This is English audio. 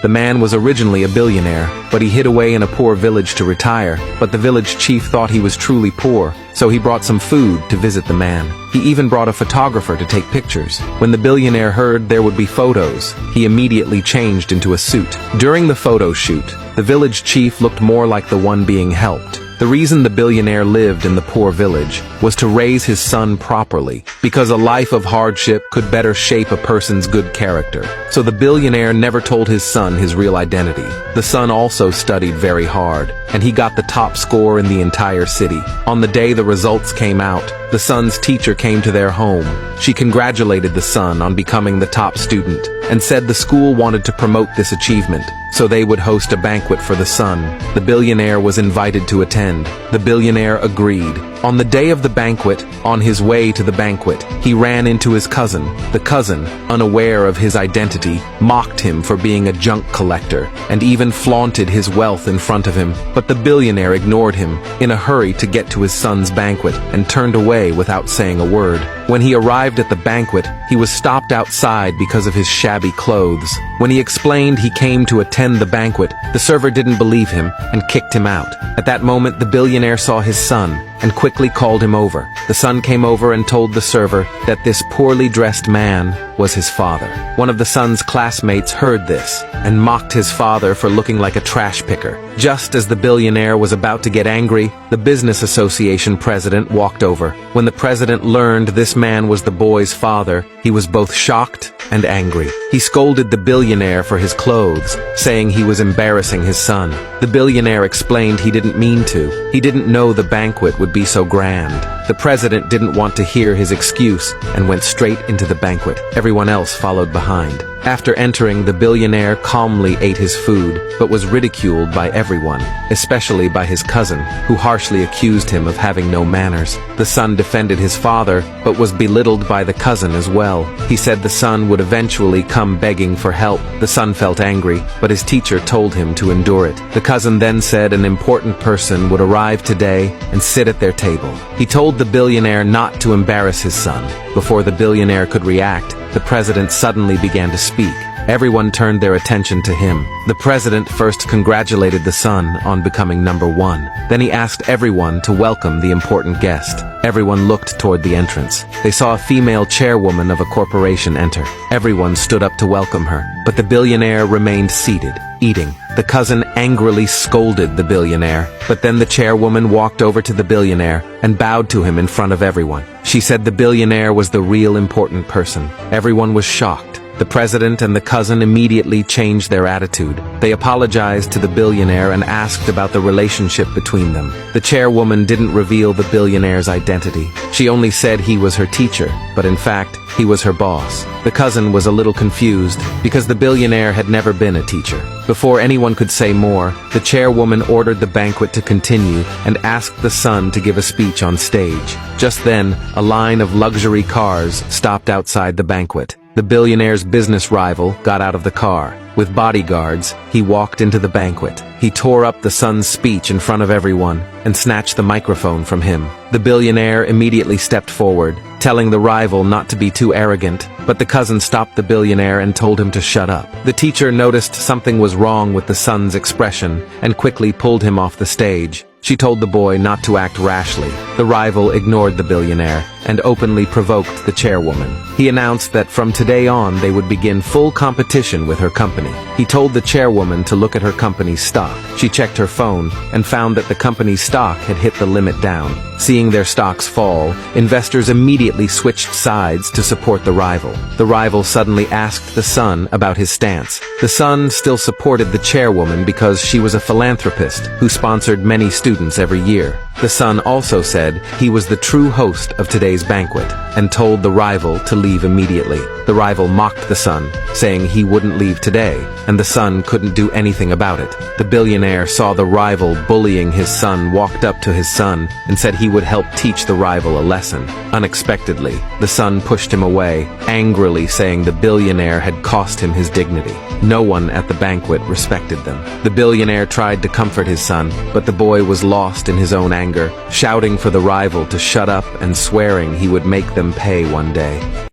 The man was originally a billionaire, but he hid away in a poor village to retire. But the village chief thought he was truly poor, so he brought some food to visit the man. He even brought a photographer to take pictures. When the billionaire heard there would be photos, he immediately changed into a suit. During the photo shoot, the village chief looked more like the one being helped. The reason the billionaire lived in the poor village was to raise his son properly, because a life of hardship could better shape a person's good character. So the billionaire never told his son his real identity. The son also studied very hard, and he got the top score in the entire city. On the day the results came out, the son's teacher came to their home. She congratulated the son on becoming the top student, and said the school wanted to promote this achievement, so they would host a banquet for the son. The billionaire was invited to attend. The billionaire agreed. On the day of the banquet, on his way to the banquet, he ran into his cousin. The cousin, unaware of his identity, mocked him for being a junk collector, and even flaunted his wealth in front of him. But the billionaire ignored him, in a hurry to get to his son's banquet, and turned away without saying a word. When he arrived at the banquet, he was stopped outside because of his shabby clothes. When he explained he came to attend the banquet, the server didn't believe him and kicked him out. At that moment, the billionaire saw his son and quickly called him over. The son came over and told the server that this poorly dressed man was his father. One of the son's classmates heard this and mocked his father for looking like a trash picker. Just as the billionaire was about to get angry, the business association president walked over. When the president learned this man was the boy's father, he was both shocked and angry. He scolded the billionaire for his clothes, saying he was embarrassing his son. The billionaire explained he didn't mean to. He didn't know the banquet would be so grand. The president didn't want to hear his excuse and went straight into the banquet. Everyone else followed behind. After entering, the billionaire calmly ate his food, but was ridiculed by everyone, especially by his cousin, who harshly accused him of having no manners. The son defended his father, but was belittled by the cousin as well. He said the son would eventually come begging for help. The son felt angry, but his teacher told him to endure it. The cousin then said an important person would arrive today and sit at their table. He told the billionaire not to embarrass his son. Before the billionaire could react, the president suddenly began to speak. Everyone turned their attention to him. The president first congratulated the son on becoming number one. Then he asked everyone to welcome the important guest. Everyone looked toward the entrance. They saw a female chairwoman of a corporation enter. Everyone stood up to welcome her, but the billionaire remained seated, eating. The cousin angrily scolded the billionaire, but then the chairwoman walked over to the billionaire and bowed to him in front of everyone. She said the billionaire was the real important person. Everyone was shocked. The president and the cousin immediately changed their attitude. They apologized to the billionaire and asked about the relationship between them. The chairwoman didn't reveal the billionaire's identity. She only said he was her teacher, but in fact, he was her boss. The cousin was a little confused because the billionaire had never been a teacher. Before anyone could say more, the chairwoman ordered the banquet to continue and asked the son to give a speech on stage. Just then, a line of luxury cars stopped outside the banquet. The billionaire's business rival got out of the car. With bodyguards, he walked into the banquet. He tore up the son's speech in front of everyone and snatched the microphone from him. The billionaire immediately stepped forward, telling the rival not to be too arrogant, but the cousin stopped the billionaire and told him to shut up. The teacher noticed something was wrong with the son's expression and quickly pulled him off the stage. She told the boy not to act rashly. The rival ignored the billionaire and openly provoked the chairwoman. He announced that from today on they would begin full competition with her company. He told the chairwoman to look at her company's stock. She checked her phone and found that the company's stock had hit the limit down. Seeing their stocks fall, investors immediately switched sides to support the rival. The rival suddenly asked the son about his stance. The son still supported the chairwoman because she was a philanthropist who sponsored many students every year. The son also said he was the true host of today's banquet and told the rival to leave immediately. The rival mocked the son, saying he wouldn't leave today, and the son couldn't do anything about it. The billionaire saw the rival bullying his son, walked up to his son, and said he would help teach the rival a lesson. Unexpectedly, the son pushed him away, angrily saying the billionaire had cost him his dignity. No one at the banquet respected them. The billionaire tried to comfort his son, but the boy was lost in his own anger, shouting for the rival to shut up and swearing he would make them pay one day.